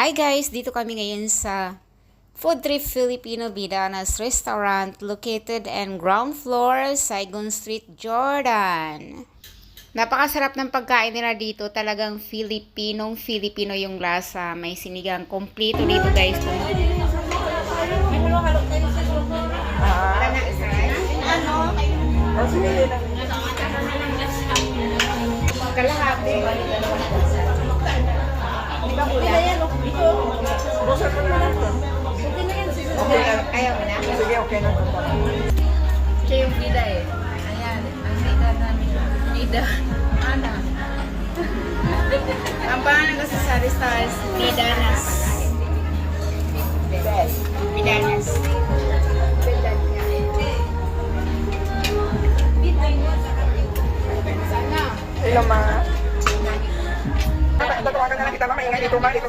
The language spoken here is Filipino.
Hi guys! Dito kami ngayon sa Food Trip Filipino Vidanas Restaurant located in ground floor, Saigon Street, Jordan. Napakasarap ng pagkain nila dito. Talagang Filipino yung lasa. May sinigang kompleto dito guys. Kalahati. Ayaw mo na? Sige, okay na. Siya yung bida eh. Ayan, ang bida namin. Bida. Ana. Ang pangalan ko sa Sari Stars, Vidanas. Vidanas. Hello, ma. Tatawagan na lang kita, ma. Maingay dito, ma. Dito